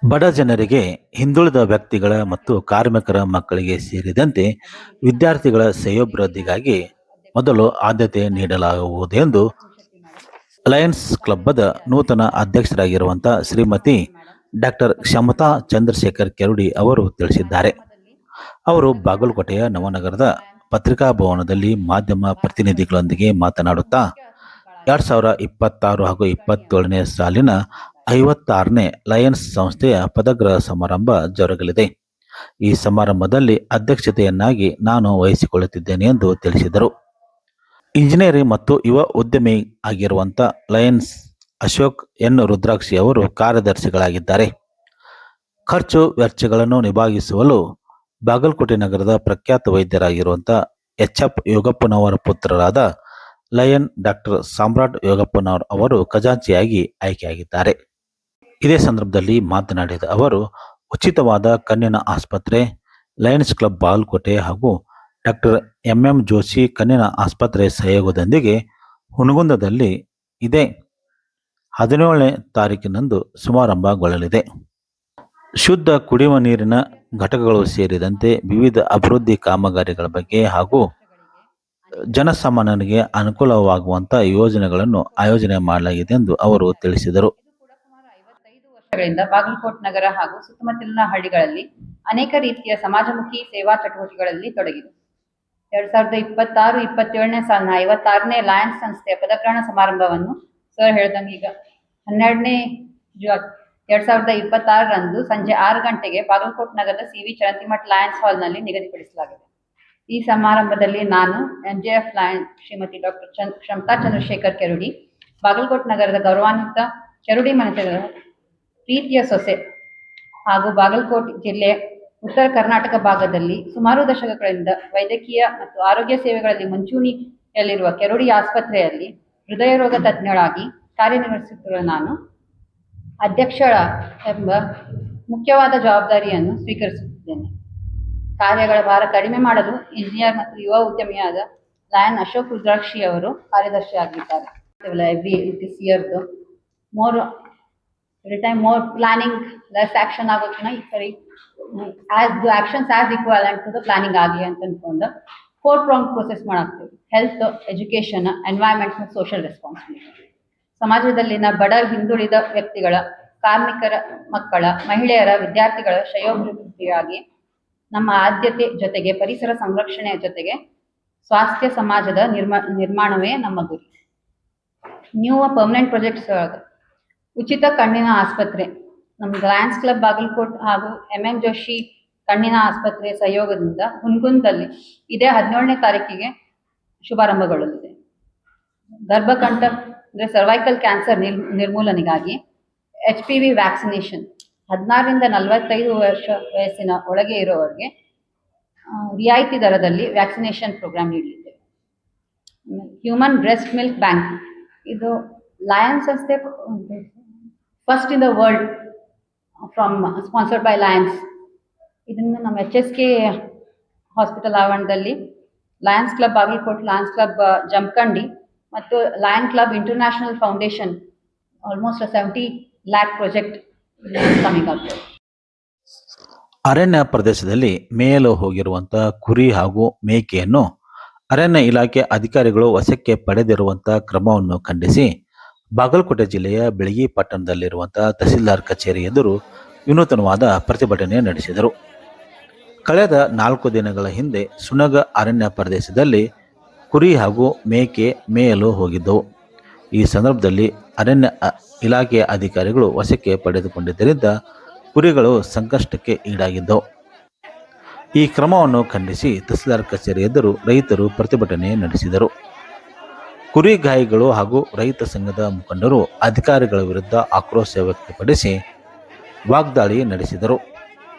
ಬಡ ಜನರಿಗೆ, ಹಿಂದುಳಿದ ವ್ಯಕ್ತಿಗಳ ಮತ್ತು ಕಾರ್ಮಿಕರ ಮಕ್ಕಳಿಗೆ ಸೇರಿದಂತೆ ವಿದ್ಯಾರ್ಥಿಗಳ ಶ್ರೇಯೋಭಿವೃದ್ಧಿಗಾಗಿ ಮೊದಲು ಆದ್ಯತೆ ನೀಡಲಾಗುವುದು ಎಂದು ಲಯನ್ಸ್ ಕ್ಲಬ್ಬದ ನೂತನ ಅಧ್ಯಕ್ಷರಾಗಿರುವಂಥ ಶ್ರೀಮತಿ ಡಾಕ್ಟರ್ ಕ್ಷಮತಾ ಚಂದ್ರಶೇಖರ್ ಕೆರುಡಿ ಅವರು ತಿಳಿಸಿದ್ದಾರೆ. ಅವರು ಬಾಗಲಕೋಟೆಯ ನವನಗರದ ಪತ್ರಿಕಾ ಭವನದಲ್ಲಿ ಮಾಧ್ಯಮ ಪ್ರತಿನಿಧಿಗಳೊಂದಿಗೆ ಮಾತನಾಡುತ್ತಾ 2026 ಹಾಗೂ 27ನೇ ಸಾಲಿನ 56ನೇ ಲಯನ್ಸ್ ಸಂಸ್ಥೆಯ ಪದಗ್ರಹ ಸಮಾರಂಭ ಜರುಗಲಿದೆ. ಈ ಸಮಾರಂಭದಲ್ಲಿ ಅಧ್ಯಕ್ಷತೆಯನ್ನಾಗಿ ನಾನು ವಹಿಸಿಕೊಳ್ಳುತ್ತಿದ್ದೇನೆ ಎಂದು ತಿಳಿಸಿದರು. ಇಂಜಿನಿಯರಿಂಗ್ ಮತ್ತು ಯುವ ಉದ್ಯಮಿ ಆಗಿರುವಂಥ ಲಯನ್ಸ್ ಅಶೋಕ್ ಎನ್ ರುದ್ರಾಕ್ಷಿ ಅವರು ಕಾರ್ಯದರ್ಶಿಗಳಾಗಿದ್ದಾರೆ. ಖರ್ಚು ವೆಚ್ಚಗಳನ್ನು ನಿಭಾಯಿಸಲು ಬಾಗಲಕೋಟೆ ನಗರದ ಪ್ರಖ್ಯಾತ ವೈದ್ಯರಾಗಿರುವಂಥ ಎಚ್.ಎಫ್. ಯೋಗಪ್ಪನವರ ಪುತ್ರರಾದ ಲಯನ್ ಡಾಕ್ಟರ್ ಸಾಮ್ರಾಟ್ ಯೋಗಪ್ಪನವರ್ ಅವರು ಖಜಾಂಚಿಯಾಗಿ ಆಯ್ಕೆಯಾಗಿದ್ದಾರೆ. ಇದೇ ಸಂದರ್ಭದಲ್ಲಿ ಮಾತನಾಡಿದ ಅವರು, ಉಚಿತವಾದ ಕಣ್ಣಿನ ಆಸ್ಪತ್ರೆ, ಲಯನ್ಸ್ ಕ್ಲಬ್ ಬಾಗಲಕೋಟೆ ಹಾಗೂ ಡಾಕ್ಟರ್ ಎಂ ಜೋಶಿ ಕಣ್ಣಿನ ಆಸ್ಪತ್ರೆ ಸಹಯೋಗದೊಂದಿಗೆ ಹುನಗುಂದದಲ್ಲಿ ಇದೇ 17ನೇ ತಾರೀಕಿನಂದು ಸಮಾರಂಭಗೊಳ್ಳಲಿದೆ. ಶುದ್ಧ ಕುಡಿಯುವ ನೀರಿನ ಘಟಕಗಳು ಸೇರಿದಂತೆ ವಿವಿಧ ಅಭಿವೃದ್ಧಿ ಕಾಮಗಾರಿಗಳ ಬಗ್ಗೆ ಹಾಗೂ ಜನಸಾಮಾನ್ಯರಿಗೆ ಅನುಕೂಲವಾಗುವಂಥ ಯೋಜನೆಗಳನ್ನು ಆಯೋಜನೆ ಮಾಡಲಾಗಿದೆ ಎಂದು ಅವರು ತಿಳಿಸಿದರು. ವರ್ಷಗಳಿಂದ ಬಾಗಲಕೋಟೆ ನಗರ ಹಾಗೂ ಸುತ್ತಮುತ್ತಲಿನ ಹಳ್ಳಿಗಳಲ್ಲಿ ಅನೇಕ ರೀತಿಯ ಸಮಾಜಮುಖಿ ಸೇವಾ ಚಟುವಟಿಕೆಗಳಲ್ಲಿ ತೊಡಗಿದೆ. 2026-27ನೇ ಸಾಲಿನ 56ನೇ ಲಯನ್ಸ್ ಸಂಸ್ಥೆಯ ಪದಗ್ರಹಣ ಸಮಾರಂಭವನ್ನು ಸರ್ ಹೇಳ್ದಂಗೆ ಈಗ 12ನೇ ಜೂನ್ 2026ರಂದು ಸಂಜೆ 6 ಗಂಟೆಗೆ ಬಾಗಲಕೋಟೆ ನಗರದ ಸಿ.ವಿ. ಚರಂತಿಮಠ ಲಯನ್ಸ್ ಹಾಲ್ನಲ್ಲಿ ನಿಗದಿಪಡಿಸಲಾಗಿದೆ. ಈ ಸಮಾರಂಭದಲ್ಲಿ ನಾನು ಎಂ.ಜೆ.ಎಫ್. ಲಯನ್ಸ್ ಶ್ರೀಮತಿ ಡಾಕ್ಟರ್ ಕ್ಷಮತಾ ಚಂದ್ರಶೇಖರ್ ಕೆರುಡಿ, ಬಾಗಲಕೋಟೆ ನಗರದ ಗೌರವಾನ್ವಿತ ಕೆರುಡಿ ಮನೆತನದ ಪ್ರೀತಿಯ ಸೊಸೆ ಹಾಗೂ ಬಾಗಲಕೋಟೆ ಜಿಲ್ಲೆಯ ಉತ್ತರ ಕರ್ನಾಟಕ ಭಾಗದಲ್ಲಿ ಸುಮಾರು ದಶಕಗಳಿಂದ ವೈದ್ಯಕೀಯ ಮತ್ತು ಆರೋಗ್ಯ ಸೇವೆಗಳಲ್ಲಿ ಮುಂಚೂಣಿಯಲ್ಲಿರುವ ಕೆರುಡಿ ಆಸ್ಪತ್ರೆಯಲ್ಲಿ ಹೃದಯ ರೋಗ ತಜ್ಞಳಾಗಿ ಕಾರ್ಯನಿರ್ವಹಿಸುತ್ತಿರುವ ನಾನು ಅಧ್ಯಕ್ಷಳ ಎಂಬ ಮುಖ್ಯವಾದ ಜವಾಬ್ದಾರಿಯನ್ನು ಸ್ವೀಕರಿಸುತ್ತಿದ್ದೇನೆ. ಕಾರ್ಯಗಳ ಭಾರ ಕಡಿಮೆ ಮಾಡಲು ಇಂಜಿನಿಯರ್ ಮತ್ತು ಯುವ ಉದ್ಯಮಿಯಾದ ಲಯನ್ ಅಶೋಕ್ ರುದ್ರಾಕ್ಷಿ ಅವರು ಕಾರ್ಯದರ್ಶಿಯಾಗಿದ್ದಾರೆ. ದಿಸ್ ಇಯರ್ದು more planning, less action ಆಗೋದನ್ನ ಈ ಸರಿ as the actions as equivalent to the planning ಆಗಲಿ ಅಂತ ಅಂದ್ಕೊಂಡು 4 pronged ಪ್ರೋಸೆಸ್ ಮಾಡಾಕ್ತೀವಿ. ಹೆಲ್ತ್, ಎಜುಕೇಷನ್, ಎನ್ವೈರ್ಮೆಂಟ್ ಮತ್ತು ಸೋಷಿಯಲ್ ರೆಸ್ಪಾನ್ಸಿಬಿಲಿಟಿ. ಸಮಾಜದಲ್ಲಿನ ಬಡ, ಹಿಂದುಳಿದ ವ್ಯಕ್ತಿಗಳ, ಕಾರ್ಮಿಕರ ಮಕ್ಕಳ, ಮಹಿಳೆಯರ, ವಿದ್ಯಾರ್ಥಿಗಳ ಶ್ರೇಯೋಭಿವೃದ್ಧಿಯಾಗಿ ನಮ್ಮ ಆದ್ಯತೆ ಜೊತೆಗೆ ಪರಿಸರ ಸಂರಕ್ಷಣೆಯ ಜೊತೆಗೆ ಸ್ವಾಸ್ಥ್ಯ ಸಮಾಜದ ನಿರ್ಮಾಣವೇ ನಮ್ಮ ಗುರಿ. ನ್ಯೂ ಪರ್ಮನೆಂಟ್ ಪ್ರಾಜೆಕ್ಟ್ಸ್ ಉಚಿತ ಕಣ್ಣಿನ ಆಸ್ಪತ್ರೆ ನಮ್ಮ ಲಯನ್ಸ್ ಕ್ಲಬ್ ಬಾಗಲಕೋಟ್ ಹಾಗೂ ಎಂ ಜೋಶಿ ಕಣ್ಣಿನ ಆಸ್ಪತ್ರೆ ಸಹಯೋಗದಿಂದ ಹುನಗುಂದದಲ್ಲಿ ಇದೇ 17ನೇ ತಾರೀಕಿಗೆ ಶುಭಾರಂಭಗೊಳ್ಳಲಿದೆ. ಗರ್ಭಕಂಠ ಅಂದರೆ ಸರ್ವೈಕಲ್ ಕ್ಯಾನ್ಸರ್ ನಿರ್ಮೂಲನೆಗಾಗಿ HPV ವ್ಯಾಕ್ಸಿನೇಷನ್ 16ರಿಂದ 45 ವರ್ಷ ವಯಸ್ಸಿನ ಒಳಗೆ ಇರೋವರಿಗೆ ರಿಯಾಯಿತಿ ದರದಲ್ಲಿ ವ್ಯಾಕ್ಸಿನೇಷನ್ ಪ್ರೋಗ್ರಾಮ್ ನೀಡಲಿದೆ. ಹ್ಯೂಮನ್ ಬ್ರೆಸ್ಟ್ ಮಿಲ್ಕ್ ಬ್ಯಾಂಕ್ ಇದು ಲಯನ್ಸ್ ಸಂಸ್ಥೆ first in the world from sponsored by lions. ಇದನ್ನು ನಮ್ಮ HSK ಹಾಸ್ಪಿಟಲ್ ಆವರಣದಲ್ಲಿ lions club Bagalkot, lions club Jamkhandi ಮತ್ತು lion club international foundation almost 70 lakh project coming ಆಗ್ತದೆ. ಅರಣ್ಯ ಪ್ರದೇಶದಲ್ಲಿ ಮೇಯಲು ಹೋಗಿರುವಂಥ ಕುರಿ ಹಾಗೂ ಮೇಕೆಯನ್ನು ಅರಣ್ಯ ಇಲಾಖೆ ಅಧಿಕಾರಿಗಳು ವಶಕ್ಕೆ ಪಡೆದಿರುವಂಥ ಕ್ರಮವನ್ನು ಖಂಡಿಸಿ ಬಾಗಲಕೋಟೆ ಜಿಲ್ಲೆಯ ಬೆಳಗಿ ಪಟ್ಟಣದಲ್ಲಿರುವಂಥ ತಹಸೀಲ್ದಾರ್ ಕಚೇರಿ ಎದುರು ವಿನೂತನವಾದ ಪ್ರತಿಭಟನೆ ನಡೆಸಿದರು. ಕಳೆದ 4 ದಿನಗಳ ಹಿಂದೆ ಸುನಗ ಅರಣ್ಯ ಪ್ರದೇಶದಲ್ಲಿ ಕುರಿ ಹಾಗೂ ಮೇಕೆ ಮೇಯಲು ಹೋಗಿದ್ದವು. ಈ ಸಂದರ್ಭದಲ್ಲಿ ಅರಣ್ಯ ಇಲಾಖೆಯ ಅಧಿಕಾರಿಗಳು ವಶಕ್ಕೆ ಪಡೆದುಕೊಂಡಿದ್ದರಿಂದ ಕುರಿಗಳು ಸಂಕಷ್ಟಕ್ಕೆ ಈಡಾಗಿದ್ದವು. ಈ ಕ್ರಮವನ್ನು ಖಂಡಿಸಿ ತಹಸೀಲ್ದಾರ್ ಕಚೇರಿ ಎದುರು ರೈತರು ಪ್ರತಿಭಟನೆ ನಡೆಸಿದರು. ಕುರಿಗಾಯಿಗಳು ಹಾಗೂ ರೈತ ಸಂಘದ ಮುಖಂಡರು ಅಧಿಕಾರಿಗಳ ವಿರುದ್ಧ ಆಕ್ರೋಶ ವ್ಯಕ್ತಪಡಿಸಿ ವಾಗ್ದಾಳಿ ನಡೆಸಿದರು.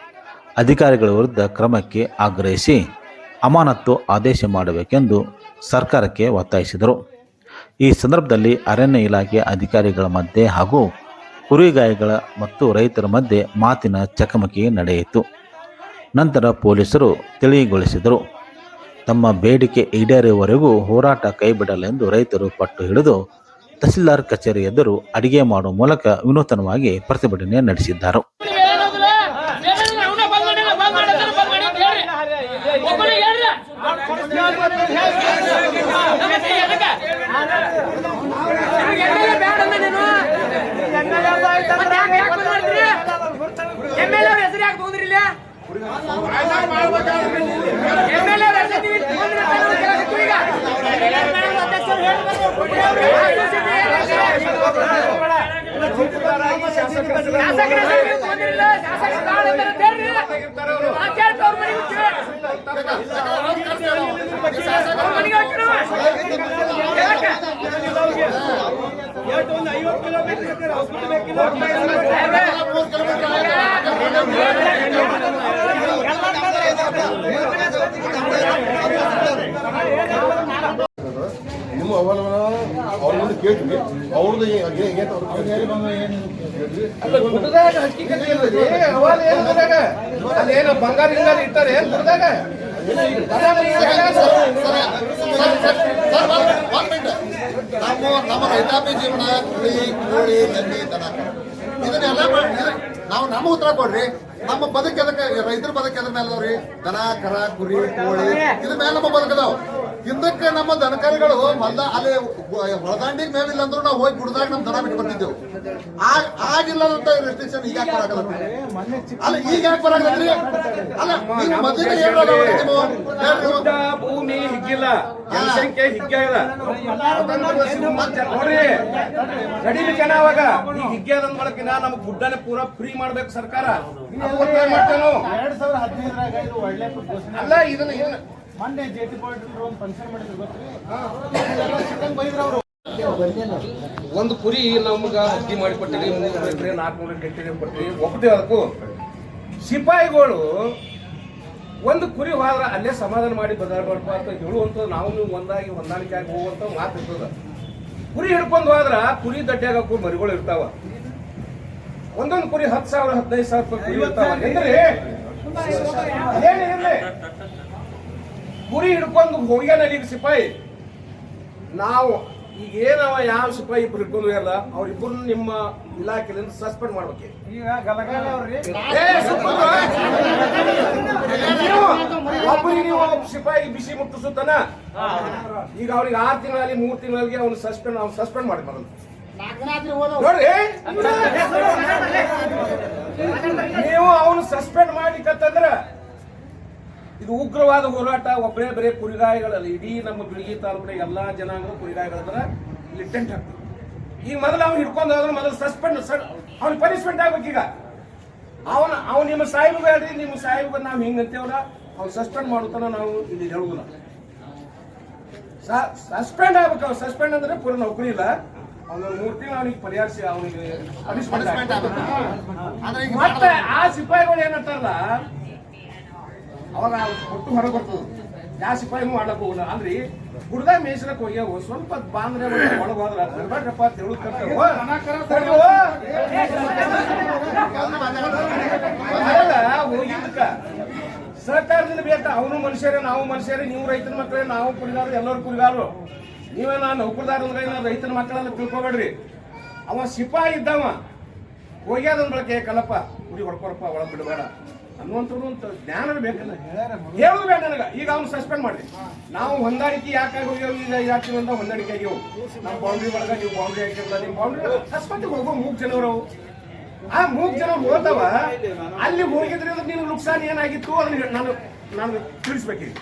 ಅಧಿಕಾರಿಗಳ ವಿರುದ್ಧ ಕ್ರಮಕ್ಕೆ ಆಗ್ರಹಿಸಿ ಅಮಾನತು ಆದೇಶ ಮಾಡಬೇಕೆಂದು ಸರ್ಕಾರಕ್ಕೆ ಒತ್ತಾಯಿಸಿದರು. ಈ ಸಂದರ್ಭದಲ್ಲಿ ಅರಣ್ಯ ಇಲಾಖೆ ಅಧಿಕಾರಿಗಳ ಮಧ್ಯೆ ಹಾಗೂ ಕುರಿಗಾಯಿಗಳ ಮತ್ತು ರೈತರ ಮಧ್ಯೆ ಮಾತಿನ ಚಕಮಕಿ ನಡೆಯಿತು. ನಂತರ ಪೊಲೀಸರು ತಿಳಿಗೊಳಿಸಿದರು. ತಮ್ಮ ಬೇಡಿಕೆ ಈಡೇರುವವರೆಗೂ ಹೋರಾಟ ಕೈಬಿಡಲೆಂದು ರೈತರು ಪಟ್ಟು ಹಿಡಿದು ತಹಸೀಲ್ದಾರ್ ಕಚೇರಿ ಎದುರು ಅಡಿಗೆ ಮಾಡುವ ಮೂಲಕ ವಿನೂತನವಾಗಿ ಪ್ರತಿಭಟನೆ ನಡೆಸಿದ್ದಾರೆ. ನಿಮ್ಮ ಅವಲಂಬನ ಅವ್ರದ್ದು ಕೇಳ್ತೀವಿ ಅವ್ರದ್ದು ಅಲ್ಲೇನು ಬಂಗಾರ ಗಿಂಗಾರ ಇಟ್ಟಾರೆ ಏನ್ ಗುಡ್ದಾಗ ನಮ್ಮ ರೈತಾಪಿ ಜೀವನ ಕುರಿ ಕೋಳಿ ನಂದಿ ದನ ಇದನ್ನೆಲ್ಲ ನಾವು ನಮ್ಮ ಉತ್ತರ ಕೊಡ್ರಿ. ನಮ್ಮ ಬದುಕು ಎದಕ್ಕೆ ರೈತರ ಬದುಕು ಎದ್ರ ಮೇಲೆ ಅದಾವ್ರಿ? ದನ ಕರ ಕುರಿ ಕೋಳಿ ಇದ್ರ ಮೇಲೆ ನಮ್ಮ ಬದುಕದಾವ. ಹಿಂದಕ್ಕೆ ನಮ್ಮ ದನಕರಿಗಳು ಹೊಲ್ದ ಅಲ್ಲಿ ಹೊಳದಾಂಡಿಗೆ ಮೇವಿಲ್ಲ ಅಂದ್ರೂ ನಾವು ಹೋಗಿ ಗುಡ್ದಾಗ ನಮ್ ದನ ಬಿಟ್ಟು ಬರ್ತಿದ್ದೆವು. ಆಗಿಲ್ಲದಂತ ರೆಸ್ಟ್ರಿಕ್ಷನ್ ಈಗ ಯಾಕೆ ಬರಾಕಲ್ಲ? ಅಲ್ಲ ಈಗ ಯಾಕೆ ಬರಾಕತ್ರಿ? ಅಲ್ಲ ನೀವು ಮೊದಲಿಗೆ ಭೂಮಿ ಹಿಗ್ಗಿಲ್ಲ, ಜನಸಂಖ್ಯೆ ಹಿಗ್ಗ್ಯಾದ ನೋಡ್ರಿ. ಕಡಿಮೆ ಜನ ಅವಾಗ ಈ ಹಿಗ್ಗ್ಯಾದ ಬಳಕಿನ ನಮ್ಗೆ ಗುಡ್ಡನೆ ಪೂರಾ ಫ್ರೀ ಮಾಡ್ಬೇಕು ಸರ್ಕಾರ. ಮಾಡ್ತೇನು 2015 ಒಳ್ಳೆ ಅಲ್ಲ ಇದನ್ನ ಮೊನ್ನೆ ಜೆಟಿ ಪಾಯಿಂಟ್ ಒಂದು ಫಂಕ್ಷನ್ ಮಾಡಿದ್ರು ಗೊತ್ತ್ರಿ. ಒಂದು ಕುರಿ ನಮ್ಗ ಹಕ್ಕಿ ಮಾಡಿ ಕೊಟ್ಟಿರಿ, 300 ಎಕರೆ 400 ಎಕರೆ ಕೊಟ್ಟಿರಿ, ಒಪ್ತೇವೆ. ಅದಕ್ಕೂ ಸಿಪಾಯಿಗಳು ಒಂದು ಕುರಿ ಹೋದ್ರ ಅಲ್ಲೇ ಸಮಾಧಾನ ಮಾಡಿ ಬದಲಾವಣೆ ಅಂತ ಹೇಳುವಂತ ನಾವು ನೀವು ಒಂದಾಗಿ ಹೊಂದಾಣಿಕೆ ಆಗಿ ಹೋಗುವಂತ ಮಾತು ಇರ್ತದ. ಕುರಿ ಹಿಡ್ಕೊಂಡು ಹೋದ್ರ ಕುರಿ ದಡ್ಡ್ಯಾಗ ಮರಿಗಳು ಇರ್ತಾವ. ಒಂದೊಂದು ಕುರಿ 10,000 15,000 ರೂಪಾಯಿ ಕುರಿ ಇರ್ತಾವ. ಏನಿರ್ಲಿ ಕುರಿ ಹಿಡ್ಕೊಂಡು ಹೋಗ್ಯಾನ ಈಗ ಸಿಪಾಯಿ. ನಾವು ಈಗ ಏನವ ಯಾವ ಸಿಪಾಯಿ ಇಬ್ರು ಹಿಡ್ಕೊಂಡು ಹೋಗಲ್ಲ, ಅವ್ರಿಬ್ರು ನಿಮ್ಮ ಇಲಾಖೆಯಿಂದ ಸಸ್ಪೆಂಡ್ ಮಾಡ್ಬೇಕು. ಈಗ ಗಲಗಾಲ ಅವ್ರಿ ಒಬ್ಬರಿಗೆ ನೀವು ಸಿಪಾಯಿ ಬಿಸಿ ಮುಟ್ಟಿಸುತ್ತಾನ. ಈಗ ಅವ್ರಿಗೆ 6 ತಿಂಗಳಲ್ಲಿ 3 ತಿಂಗಳಿಗೆ ಅವ್ನು ಸಸ್ಪೆಂಡ್ ಮಾಡಿ ಬರಲ್ಲ ನೋಡ್ರಿ. ನೀವು ಅವನು ಸಸ್ಪೆಂಡ್ ಮಾಡಿಕತ್ತಂದ್ರ ಇದು ಉಗ್ರವಾದ ಹೋರಾಟ. ಒಬ್ಬರೇ ಬರೇ ಕುರಿಗಾಯಿಗಳಲ್ಲ, ಇಡೀ ನಮ್ಮ ಬಿಳಿಗಿ ತಾಲೂಕಿನ ಎಲ್ಲಾ ಜನಾಂಗ ಕುರಿಗಾಯಿಗಳಂದ್ರ ಇಲ್ಲಿ ಟೆಂಟ್ ಹಾಕ್ತೀವಿ. ಈಗ ಮೊದಲು ಅವ್ನು ಹಿಡ್ಕೊಂಡು ಹೋದ್ರೆ ಮೊದಲು ಸಸ್ಪೆಂಡ್ ಅವ್ನ ಪನಿಷ್ಮೆಂಟ್ ಆಗ್ಬೇಕು. ಈಗ ಅವ್ನು ನಿಮ್ಮ ಸಾಹಿಬ್ ಹೇಳ್ರಿ, ನಿಮ್ಮ ಸಾಹಿಬ್ ನಾವು ಹಿಂಗಂತೇವ್ರ ಅವ್ನು ಸಸ್ಪೆಂಡ್ ಮಾಡುತ್ತಾನ. ನಾವು ಇಲ್ಲಿ ಹೇಳುದಿಲ್ಲ, ಸಸ್ಪೆಂಡ್ ಆಗ್ಬೇಕು. ಅವ್ನು ಸಸ್ಪೆಂಡ್ ಅಂದ್ರೆ ಪೂರ ನೌಕರಿ ಇಲ್ಲ, ಅವ್ನು 3 ತಿಂಗಳು ಅವನಿಗೆ ಪರಿಹರಿಸಿ ಅವನಿಗೆ ಪನಿಷ್ಮೆಂಟ್. ಮತ್ತೆ ಆ ಸಿಪಾಯಿಗಳು ಏನಂತಾರಲ್ಲ ಅವಾಗ ಒಟ್ಟು ಹೊರಗೆ ಬರ್ತದೆ. ಯಾವ ಸಿಪಾಯಿನೂ ಮಾಡ್ಲಕ್ ಹೋಗಲ್ಲ. ಅಲ್ರಿ ಗುಡ್ದಾಗ ಮೇಯ್ಸಲಕ್ ಹೋಗ್ಯಾವ, ಸ್ವಲ್ಪ ಬಾಂದ್ರೆ ಒಳಗೆ ಹೋದ್ರ ಬರ್ಬೇಡ್ರಪ್ಪ ಅಂತ ಹೇಳುದು ಹೋಗಿದ್ದಕ್ಕ ಸಹಕಾರದಿಂದ ಬೇಕಾ. ಅವನು ಮನುಷ್ಯರೇ, ನಾವು ಮನುಷ್ಯರೇ. ನೀವು ರೈತರ ಮಕ್ಕಳೇ, ನಾವು ಕುರಿಗಾರರು, ಎಲ್ಲರೂ ಕುರಿಗಾರರು. ನೀವೇನ ನೌಕರದಾರ ರೈತರ ಮಕ್ಕಳೆಲ್ಲ ತಿಳ್ಕೊಬೇಡ್ರಿ. ಅವ ಸಿಪಾಯಿ ಇದ್ದವ ಹೋಗ್ಯಾದ ಬಳಕೆ ಕಲಪ ಕುರಿ ಹೊಡ್ಕೊರಪ್ಪ ಒಳಗೆ ಬಿಡಬೇಡ ಅನ್ನುವಂಥದ್ದು ಜ್ಞಾನ ಬೇಕಲ್ಲ, ಹೇಳುದು ಬೇಡ ನನಗ. ಈಗ ಅವ್ನು ಸಸ್ಪೆಂಡ್ ಮಾಡಿ ನಾವು ಹೊಂದಾಣಿಕೆ ಯಾಕಾಗಿ ಹೋಗ್ಯಾವ, ಈಗ ಯಾಕೆ ಅಂತ ಹೊಂದಾಣಿಕೆ ಆಗ್ಯಾವ. ನಮ್ಮ ಬೌಂಡ್ರಿ ಒಳಗ ನೀವು ಬೌಂಡ್ರಿ ಹಾಕಿರಲ್ಲ, ನಿಮ್ಮ ಬೌಂಡ್ರಿ ಅಸ್ಪತ್ರೆಗೆ ಹೋಗೋ 3 ಜನರು. ಆ 3 ಜನ ಹೋದವ ಅಲ್ಲಿ ಹೋಗಿದ್ರೆ ನಿಮ್ಗೆ ನುಕ್ಸಾನ ಏನಾಗಿತ್ತು ಅದನ್ನ ನಾನು ತಿಳಿಸ್ಬೇಕೀಗ.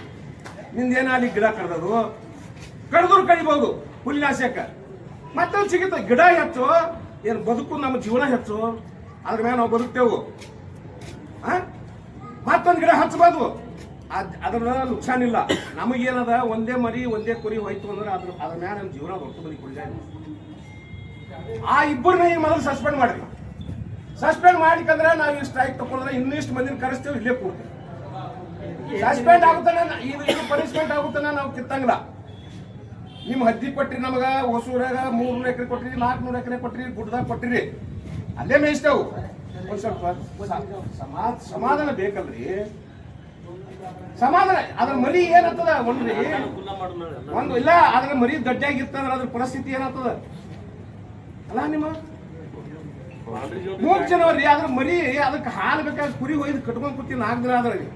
ನಿಂದೇನ ಅಲ್ಲಿ ಗಿಡ ಕಡ್ದ್ರು ಕಡಿಬಹುದು ಹುಲ್ಲಿನಾಶಕ. ಮತ್ತೊಂದು ಸಿಗುತ್ತೆ ಗಿಡ ಹೆಚ್ಚು, ಏನು ಬದುಕು ನಮ್ಮ ಜೀವನ ಹೆಚ್ಚು, ಅದ್ರ ಮೇಲೆ ನಾವು ಬದುಕ್ತೇವು. ಮತ್ತೊಂದು ಗಿಡ ಹಚ್ಚಬಾರ್ದು, ಅದ್ರ ನುಕ್ಸಾನ ಇಲ್ಲ. ನಮಗೇನದ ಒಂದೇ ಮರಿ ಒಂದೇ ಕುರಿ ಹೋಯ್ತು ಅಂದ್ರೆ ಅದ್ರ ಮೇಲೆ ನಮ್ಮ ಜೀವನ ಹೊರತು ಬದಿ ಕುಡಿದ. ಆ ಇಬ್ಬರನ್ನ ಈಗ ಮೊದಲು ಸಸ್ಪೆಂಡ್ ಮಾಡ್ರಿ. ಸಸ್ಪೆಂಡ್ ಮಾಡಿಕಂದ್ರೆ ನಾವು ಈ ಸ್ಟ್ರೈಕ್ ತಗೊಂಡ್ರೆ ಇನ್ನಿಷ್ಟು ಮಂದಿನ ಕರೆಸ್ತೇವೆ, ಇಲ್ಲೇ ಕೂಡ್ತೇವೆ. ಸಸ್ಪೆಂಡ್ ಆಗುತ್ತಾನೆ, ಇದು ಪನಿಷ್ಮೆಂಟ್ ಆಗುತ್ತಾನೆ. ನಾವು ಕಿತ್ತಂಗಿಲ್ಲ. ನಿಮ್ ಹದ್ದಿ ಕೊಟ್ರಿ, ನಮಗ ಹೊಸೂರಾಗ 300 ಎಕರೆ ಕೊಟ್ರಿ, 400 ಎಕರೆ ಕೊಟ್ರಿ, ಗುಡ್ದಾಗ ಕೊಟ್ರಿ, ಅಲ್ಲೇ ಮೇಯಿಸ್ತೇವು. ಒಂದ್ ಸ್ವಲ್ಪ ಸಮಾಧಾನ ಬೇಕಲ್ರಿ. ಸಮಾಧಾನ ಅದ್ರ ಮರಿ ಏನತ್ತದ ಒಂದ್ರಿ ಒಂದು ಇಲ್ಲ, ಅದ್ರ ಮರಿ ದಡ್ಡಾಗಿರ್ತಂದ್ರ ಅದ್ರ ಪರಿಸ್ಥಿತಿ ಏನತ್ತದ ಅಲ್ಲ. ನಿಮ್ಮ 3 ಜನವರಿ ಅದ್ರ ಮರಿ ಅದಕ್ಕೆ ಹಾಲು ಬೇಕಾದ್ರೆ ಕುರಿ ಒಯ್ದು ಕಟ್ಕೊಂಡ್ ಕೂತಿ 4 ದಿನ ಆದ್ರಿ.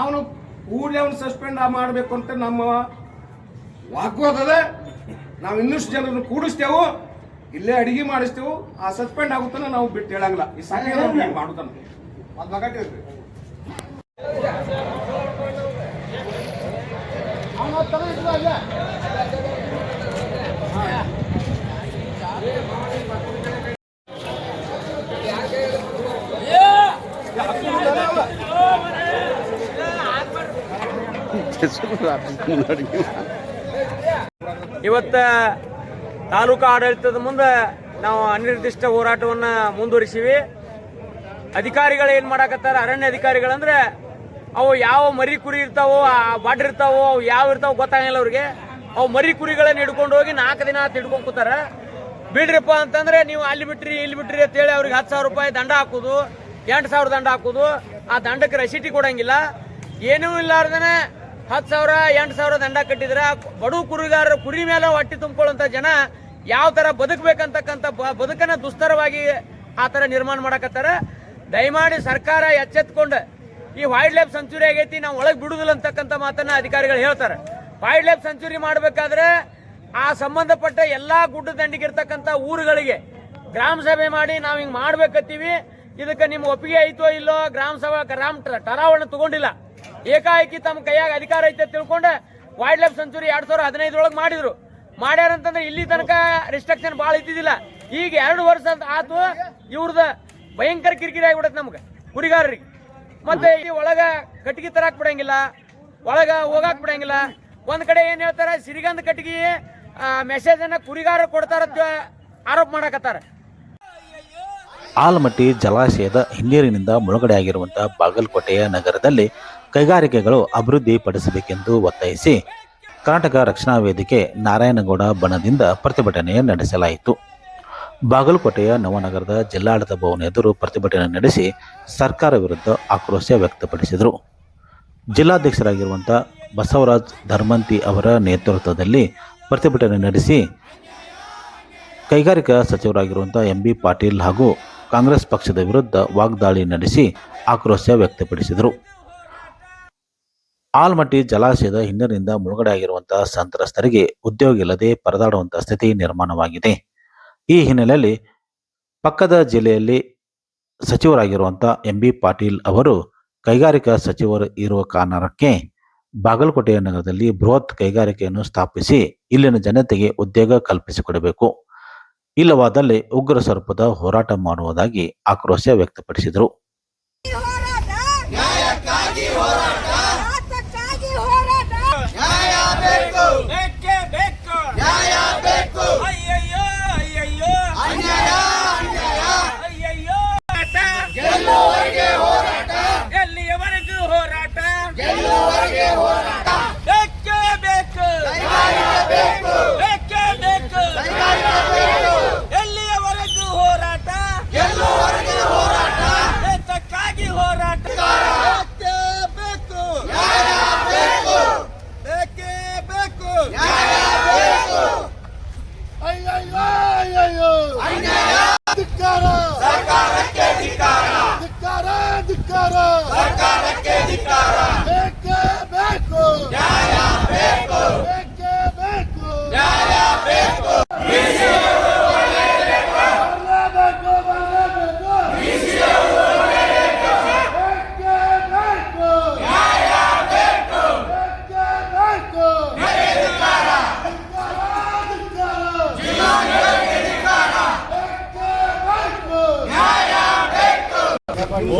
ಅವನು ಕೂಡಲೇ ಅವನು ಸಸ್ಪೆಂಡ್ ಮಾಡಬೇಕು ಅಂತ ನಮ್ಮ ವಾಗ್ವಾದದ. ನಾವು ಇನ್ನಷ್ಟು ಜನರನ್ನು ಕೂಡಿಸ್ತೇವು, ಇಲ್ಲೇ ಅಡಿಗೆ ಮಾಡಿಸ್ತೇವು. ಆ ಸಸ್ಪೆಂಡ್ ಆಗುತ್ತಾನ ನಾವು ಬಿಟ್ಟು ಹೇಳಂಗಿಲ್ಲ. ಈ ಸಾಧ್ಯ ಮಾಡುತ್ತಾನ ಅದು ಮಗಟ್ಟಿರ್ರಿ ಇವತ್ತ ತಾಲೂಕು ಆಡಳಿತದ ಮುಂದೆ ನಾವು ಅನಿರ್ದಿಷ್ಟ ಹೋರಾಟವನ್ನು ಮುಂದುವರಿಸಿವಿ. ಅಧಿಕಾರಿಗಳು ಏನು ಮಾಡಾಕತ್ತಾರ, ಅರಣ್ಯ ಅಧಿಕಾರಿಗಳಂದ್ರೆ ಅವು ಯಾವ ಮರಿ ಕುರಿ ಇರ್ತಾವೋ, ಬಾಡ್ರ್ ಇರ್ತಾವೋ, ಅವು ಯಾವ ಇರ್ತಾವೋ ಗೊತ್ತಾಗಿಲ್ಲ ಅವ್ರಿಗೆ. ಅವು ಮರಿ ಕುರಿಗಳನ್ನ ಹಿಡ್ಕೊಂಡು ಹೋಗಿ 4 ದಿನ ಹಿಡ್ಕೊಂಡು ಕೂತಾರ. ಬಿಡ್ರಿಪ್ಪ ಅಂತಂದ್ರೆ ನೀವು ಅಲ್ಲಿ ಬಿಟ್ರಿ ಇಲ್ಲಿ ಬಿಟ್ರಿ ಅಂತೇಳಿ ಅವ್ರಿಗೆ 10,000 ರೂಪಾಯಿ ದಂಡ ಹಾಕೋದು, 8,000 ದಂಡ ಹಾಕೋದು. ಆ ದಂಡಕ್ಕೆ ರಸೀಟಿ ಕೊಡಂಗಿಲ್ಲ, ಏನೂ ಇಲ್ಲಾರ್ದನೆ 10,000 8,000 ದಂಡ ಕಟ್ಟಿದ್ರ ಬಡು ಕುರಿಗಾರರು ಕುರಿ ಮೇಲೆ ಹೊಟ್ಟಿ ತುಂಬಿಕೊಳ್ಳುವಂತ ಜನ ಯಾವ ತರ ಬದುಕಬೇಕಂತಕ್ಕಂಥ ಬದುಕನ್ನ ದುಸ್ತರವಾಗಿ ಆ ತರ ನಿರ್ಮಾಣ ಮಾಡಕತ್ತಾರ. ದಯಮಾಡಿ ಸರ್ಕಾರ ಎಚ್ಚೆತ್ಕೊಂಡು ಈ ವೈಲ್ಡ್ ಲೈಫ್ ಸೆಂಚುರಿ ಆಗೈತಿ, ನಾವು ಒಳಗೆ ಬಿಡುದಿಲ್ಲ ಅಂತಕ್ಕಂಥ ಮಾತನ್ನ ಅಧಿಕಾರಿಗಳು ಹೇಳ್ತಾರೆ. ವೈಲ್ಡ್ ಲೈಫ್ ಸೆಂಚುರಿ ಮಾಡಬೇಕಾದ್ರೆ ಆ ಸಂಬಂಧಪಟ್ಟ ಎಲ್ಲಾ ಗುಡ್ಡ ದಂಡಿಗಿರ್ತಕ್ಕಂಥ ಊರುಗಳಿಗೆ ಗ್ರಾಮ ಸಭೆ ಮಾಡಿ ನಾವು ಹಿಂಗೆ ಮಾಡ್ಬೇಕತ್ತೀವಿ, ಇದಕ್ಕೆ ನಿಮ್ಮ ಒಪ್ಪಿಗೆ ಐತೋ ಇಲ್ಲೋ ಗ್ರಾಮ ಸಭಾ ಟರಾವನ್ನ ತಗೊಂಡಿಲ್ಲ. ಏಕಾಏಕಿ ತಮ್ಮ ಕೈಯಾಗ ಅಧಿಕಾರ ಐತೆ ತಿಳ್ಕೊಂಡು ವೈಲ್ಡ್ ಲೈಫ್ ಸೆಂಚುರಿ 2015 ಮಾಡಿದ್ರು. ಮಾಡ್ಯಾರಂತಂದ್ರೆ ಇಲ್ಲಿ ತನಕ ರಿಸ್ಟ್ರಿಕ್ಷನ್ ಭಾಳ ಇದ್ದಿದ್ದಿಲ್ಲ. ಈಗ 2 ವರ್ಷ ಆತು, ಇವ್ರದ ಭಯಂಕರ ಕಿರಿಕಿರಿ ಆಗಿಬಿಡತ್ತೆ ನಮ್ಗೆ ಕುರಿಗಾರರಿಗೆ. ಮತ್ತೆ ಈ ಒಳಗ ಕಟ್ಟಿಗೆ ತರಾಕ್ ಬಿಡಂಗಿಲ್ಲ, ಒಳಗ ಹೋಗಾಕ್ ಬಿಡಂಗಿಲ್ಲ. ಒಂದ್ ಕಡೆ ಏನ್ ಹೇಳ್ತಾರ, ಸಿರಿಗಂಧ ಕಟ್ಟಿಗೆ ಮೆಸೇಜ್ ಅನ್ನ ಕುರಿಗಾರರು ಕೊಡ್ತಾರ ಆರೋಪ ಮಾಡಕತ್ತಾರ. ಆಲಮಟ್ಟಿ ಜಲಾಶಯದ ಹಿನ್ನೀರಿನಿಂದ ಮುಳುಗಡೆಯಾಗಿರುವಂತಹ ಬಾಗಲಕೋಟೆಯ ನಗರದಲ್ಲಿ ಕೈಗಾರಿಕೆಗಳು ಅಭಿವೃದ್ಧಿ ಪಡಿಸಬೇಕೆಂದು ಒತ್ತಾಯಿಸಿ ಕರ್ನಾಟಕ ರಕ್ಷಣಾ ವೇದಿಕೆ ನಾರಾಯಣಗೌಡ ಬಣದಿಂದ ಪ್ರತಿಭಟನೆ ನಡೆಸಲಾಯಿತು. ಬಾಗಲಕೋಟೆಯ ನವನಗರದ ಜಿಲ್ಲಾಡಳಿತ ಭವನ ಎದುರು ಪ್ರತಿಭಟನೆ ನಡೆಸಿ ಸರ್ಕಾರ ವಿರುದ್ಧ ಆಕ್ರೋಶ ವ್ಯಕ್ತಪಡಿಸಿದರು. ಜಿಲ್ಲಾಧ್ಯಕ್ಷರಾಗಿರುವಂಥ ಬಸವರಾಜ್ ಧರ್ಮಂತಿ ಅವರ ನೇತೃತ್ವದಲ್ಲಿ ಪ್ರತಿಭಟನೆ ನಡೆಸಿ ಕೈಗಾರಿಕಾ ಸಚಿವರಾಗಿರುವಂಥ MB ಪಾಟೀಲ್ ಹಾಗೂ ಕಾಂಗ್ರೆಸ್ ಪಕ್ಷದ ವಿರುದ್ಧ ವಾಗ್ದಾಳಿ ನಡೆಸಿ ಆಕ್ರೋಶ ವ್ಯಕ್ತಪಡಿಸಿದರು. ಆಲಮಟ್ಟಿ ಜಲಾಶಯದ ಹಿನ್ನೀರಿನಿಂದ ಮುಳುಗಡೆಯಾಗಿರುವಂತಹ ಸಂತ್ರಸ್ತರಿಗೆ ಉದ್ಯೋಗ ಇಲ್ಲದೆ ಪರದಾಡುವಂತಹ ಸ್ಥಿತಿ ನಿರ್ಮಾಣವಾಗಿದೆ. ಈ ಹಿನ್ನೆಲೆಯಲ್ಲಿ ಪಕ್ಕದ ಜಿಲ್ಲೆಯಲ್ಲಿ ಸಚಿವರಾಗಿರುವಂಥ MB ಪಾಟೀಲ್ ಅವರು ಕೈಗಾರಿಕಾ ಸಚಿವರು ಇರುವ ಕಾರಣಕ್ಕೆ ಬಾಗಲಕೋಟೆಯ ನಗರದಲ್ಲಿ ಬೃಹತ್ ಕೈಗಾರಿಕೆಯನ್ನು ಸ್ಥಾಪಿಸಿ ಇಲ್ಲಿನ ಜನತೆಗೆ ಉದ್ಯೋಗ ಕಲ್ಪಿಸಿಕೊಡಬೇಕು, ಇಲ್ಲವಾದಲ್ಲಿ ಉಗ್ರ ಸ್ವರೂಪದ ಹೋರಾಟ ಮಾಡುವುದಾಗಿ ಆಕ್ರೋಶ ವ್ಯಕ್ತಪಡಿಸಿದರು.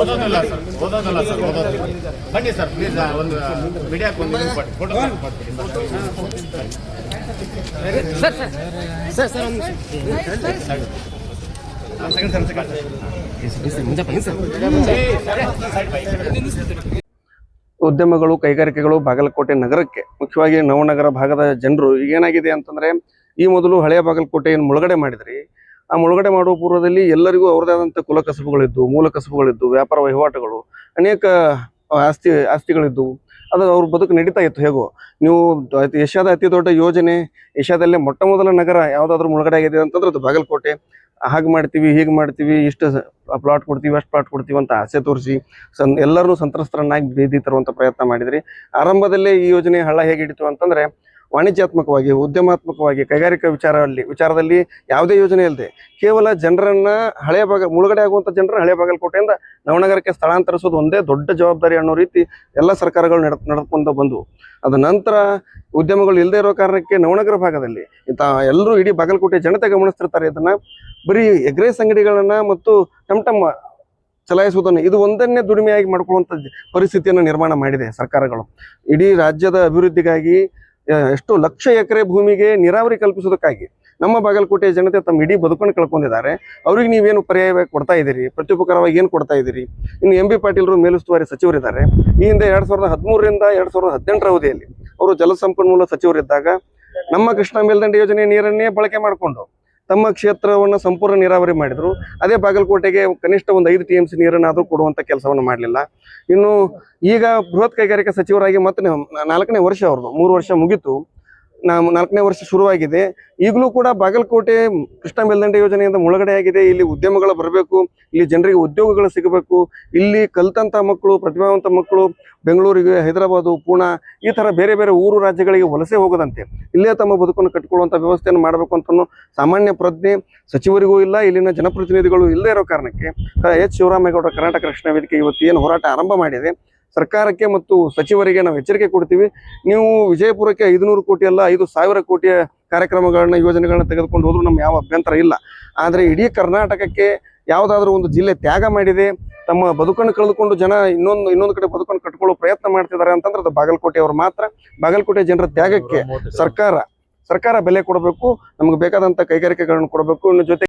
ಓದೋದಲ್ಲ ಸರ್, ಬನ್ನಿ ಸರ್ ಪ್ಲೀಸ್, ಒಂದು ಮೀಡಿಯಾಕ್ಕೆ ಒಂದು ಫೋಟೋ ಉದ್ಯಮಗಳು ಕೈಗಾರಿಕೆಗಳು ಬಾಗಲಕೋಟೆ ನಗರಕ್ಕೆ, ಮುಖ್ಯವಾಗಿ ನವನಗರ ಭಾಗದ ಜನರು ಈಗೇನಾಗಿದೆ ಅಂತಂದ್ರೆ, ಈ ಮೊದಲು ಹಳೆಯ ಬಾಗಲಕೋಟೆಯನ್ನು ಮುಳುಗಡೆ ಮಾಡಿದ್ರಿ. ಆ ಮುಳುಗಡೆ ಮಾಡುವ ಪೂರ್ವದಲ್ಲಿ ಎಲ್ಲರಿಗೂ ಅವ್ರದೇ ಆದಂಥ ಕುಲ ಕಸಬುಗಳಿದ್ದು, ಮೂಲ ಕಸಬುಗಳಿದ್ದು, ವ್ಯಾಪಾರ ವಹಿವಾಟುಗಳು, ಅನೇಕ ಆಸ್ತಿಗಳಿದ್ದವು. ಅದು ಅವ್ರ ಬದುಕು ನಡೀತಾ ಇತ್ತು. ಹೇಗೋ ನೀವು ಏಷ್ಯಾದ ಅತಿ ದೊಡ್ಡ ಯೋಜನೆ, ಏಷ್ಯಾದಲ್ಲೇ ಮೊಟ್ಟ ಮೊದಲ ನಗರ ಯಾವುದಾದ್ರೂ ಮುಳುಗಡೆ ಆಗಿದೆ ಅಂತಂದ್ರೆ ಅದು ಬಾಗಲಕೋಟೆ. ಹಾಗೆ ಮಾಡ್ತೀವಿ, ಹೀಗೆ ಮಾಡ್ತೀವಿ, ಇಷ್ಟು ಪ್ಲಾಟ್ ಕೊಡ್ತೀವಿ, ಅಷ್ಟು ಪ್ಲಾಟ್ ಕೊಡ್ತೀವಿ ಅಂತ ಆಸೆ ತೋರಿಸಿ ಎಲ್ಲರನ್ನೂ ಸಂತ್ರಸ್ತರನ್ನಾಗಿ ಬೀದಿ ತರುವಂಥ ಪ್ರಯತ್ನ ಮಾಡಿದ್ರಿ. ಆರಂಭದಲ್ಲೇ ಈ ಯೋಜನೆ ಹಳ್ಳ ಹೇಗೆ ಹಿಡಿತು ಅಂತಂದ್ರೆ, ವಾಣಿಜ್ಯಾತ್ಮಕವಾಗಿ ಉದ್ಯಮಾತ್ಮಕವಾಗಿ ಕೈಗಾರಿಕಾ ವಿಚಾರದಲ್ಲಿ ಯಾವುದೇ ಯೋಜನೆ ಇಲ್ಲದೆ ಕೇವಲ ಜನರನ್ನ ಹಳೆಯ ಮುಳುಗಡೆ ಆಗುವಂಥ ಜನರನ್ನ ಹಳೆ ಬಾಗಲಕೋಟೆಯಿಂದ ನವನಗರಕ್ಕೆ ಸ್ಥಳಾಂತರಿಸೋದು ಒಂದೇ ದೊಡ್ಡ ಜವಾಬ್ದಾರಿ ಅನ್ನೋ ರೀತಿ ಎಲ್ಲ ಸರ್ಕಾರಗಳು ನಡೆದುಕೊಂಡು ಬಂದವು. ಅದ ನಂತರ ಉದ್ಯಮಗಳು ಇಲ್ಲದೆ ಇರೋ ಕಾರಣಕ್ಕೆ ನವನಗರ ಭಾಗದಲ್ಲಿ ಎಲ್ಲರೂ ಇಡೀ ಬಾಗಲಕೋಟೆ ಜನತೆ ಗಮನಿಸ್ತಿರ್ತಾರೆ. ಇದನ್ನ ಬರೀ ಎಗ್ರೇಸ್ ಅಂಗಡಿಗಳನ್ನ ಮತ್ತು ಟಮ್ ಚಲಾಯಿಸುವುದನ್ನು ಇದು ಒಂದನ್ನೇ ದುಡಿಮೆಯಾಗಿ ಮಾಡ್ಕೊಳ್ಳುವಂಥ ಪರಿಸ್ಥಿತಿಯನ್ನು ನಿರ್ಮಾಣ ಮಾಡಿದೆ ಸರ್ಕಾರಗಳು. ಇಡೀ ರಾಜ್ಯದ ಅಭಿವೃದ್ಧಿಗಾಗಿ ಎಷ್ಟೋ ಲಕ್ಷ ಎಕರೆ ಭೂಮಿಗೆ ನೀರಾವರಿ ಕಲ್ಪಿಸೋದಕ್ಕಾಗಿ ನಮ್ಮ ಬಾಗಲಕೋಟೆಯ ಜನತೆ ತಮ್ಮ ಇಡೀ ಬದುಕನ್ನು ಕಳ್ಕೊಂಡಿದ್ದಾರೆ. ಅವ್ರಿಗೆ ನೀವೇನು ಪರ್ಯಾಯವಾಗಿ ಕೊಡ್ತಾ ಇದ್ದೀರಿ, ಪ್ರತ್ಯುಪಕಾರವಾಗಿ ಏನು ಕೊಡ್ತಾ ಇದ್ದೀರಿ? ಇನ್ನು ಎಂ ಬಿ ಪಾಟೀಲರು ಮೇಲುಸ್ತುವಾರಿ ಸಚಿವರಿದ್ದಾರೆ. ಈ ಹಿಂದೆ 2013ರಿಂದ 2018ರ ಅವಧಿಯಲ್ಲಿ ಅವರು ಜಲಸಂಪನ್ಮೂಲ ಸಚಿವರಿದ್ದಾಗ ನಮ್ಮ ಕೃಷ್ಣಾ ಮೇಲ್ದಂಡೆ ಯೋಜನೆ ನೀರನ್ನೇ ಬಳಕೆ ಮಾಡಿಕೊಂಡು ತಮ್ಮ ಕ್ಷೇತ್ರವನ್ನು ಸಂಪೂರ್ಣ ನೀರಾವರಿ ಮಾಡಿದ್ರು. ಅದೇ ಬಾಗಲಕೋಟೆಗೆ ಕನಿಷ್ಠ ಒಂದು 5 TMC ನೀರನ್ನಾದರೂ ಕೊಡುವಂಥ ಕೆಲಸವನ್ನು ಮಾಡಲಿಲ್ಲ. ಇನ್ನು ಈಗ ಬೃಹತ್ ಕೈಗಾರಿಕಾ ಸಚಿವರಾಗಿ ಮತ್ತೆ 4ನೇ ವರ್ಷ ಅವ್ರದ್ದು, 3 ವರ್ಷ ಮುಗೀತು, 4ನೇ ವರ್ಷ ಶುರುವಾಗಿದೆ. ಈಗಲೂ ಕೂಡ ಬಾಗಲಕೋಟೆ ಕೃಷ್ಣಾ ಮೇಲ್ದಂಡೆ ಯೋಜನೆಯಿಂದ ಮುಳುಗಡೆ ಆಗಿದೆ. ಇಲ್ಲಿ ಉದ್ಯಮಗಳು ಬರಬೇಕು, ಇಲ್ಲಿ ಜನರಿಗೆ ಉದ್ಯೋಗಗಳು ಸಿಗಬೇಕು, ಇಲ್ಲಿ ಕಲ್ತಂಥ ಮಕ್ಕಳು, ಪ್ರತಿಭಾವಂತ ಮಕ್ಕಳು ಬೆಂಗಳೂರಿಗೆ, ಹೈದರಾಬಾದು, ಪೂನಾ ಈ ಥರ ಬೇರೆ ಬೇರೆ ಊರು ರಾಜ್ಯಗಳಿಗೆ ವಲಸೆ ಹೋಗದಂತೆ ಇಲ್ಲೇ ತಮ್ಮ ಬದುಕನ್ನು ಕಟ್ಟಿಕೊಳ್ಳುವಂಥ ವ್ಯವಸ್ಥೆಯನ್ನು ಮಾಡಬೇಕು ಅಂತ ಸಾಮಾನ್ಯ ಪ್ರಜ್ಞೆ ಸಚಿವರಿಗೂ ಇಲ್ಲ, ಇಲ್ಲಿನ ಜನಪ್ರತಿನಿಧಿಗಳು ಇಲ್ಲದೇ ಇರೋ ಕಾರಣಕ್ಕೆ ಎಚ್ ಶಿವರಾಮೇಗೌಡರ ಕರ್ನಾಟಕ ರಕ್ಷಣಾ ವೇದಿಕೆ ಇವತ್ತು ಏನು ಹೋರಾಟ ಆರಂಭ ಮಾಡಿದೆ, ಸರ್ಕಾರಕ್ಕೆ ಮತ್ತು ಸಚಿವರಿಗೆ ನಾವು ಎಚ್ಚರಿಕೆ ಕೊಡ್ತೀವಿ. ನೀವು ವಿಜಯಪುರಕ್ಕೆ 500 ಕೋಟಿ ಅಲ್ಲ 5,000 ಕೋಟಿಯ ಕಾರ್ಯಕ್ರಮಗಳನ್ನ ಯೋಜನೆಗಳನ್ನ ತೆಗೆದುಕೊಂಡು ಹೋದ್ರೂ ನಮ್ಮ ಯಾವ ಅಭ್ಯಂತರ ಇಲ್ಲ. ಆದರೆ ಇಡೀ ಕರ್ನಾಟಕಕ್ಕೆ ಯಾವುದಾದ್ರೂ ಒಂದು ಜಿಲ್ಲೆ ತ್ಯಾಗ ಮಾಡಿದೆ, ತಮ್ಮ ಬದುಕನ್ನು ಕಳೆದುಕೊಂಡು ಜನ ಇನ್ನೊಂದು ಕಡೆ ಬದುಕನ್ನು ಕಟ್ಕೊಳ್ಳೋ ಪ್ರಯತ್ನ ಮಾಡ್ತಿದ್ದಾರೆ ಅಂತಂದ್ರೆ ಅದು ಬಾಗಲಕೋಟೆಯವರು ಮಾತ್ರ. ಬಾಗಲಕೋಟೆ ಜನರ ತ್ಯಾಗಕ್ಕೆ ಸರ್ಕಾರ ಬೆಲೆ ಕೊಡಬೇಕು, ನಮಗೆ ಬೇಕಾದಂಥ ಕೈಗಾರಿಕೆಗಳನ್ನು ಕೊಡಬೇಕು. ಇನ್ನು ಜೊತೆ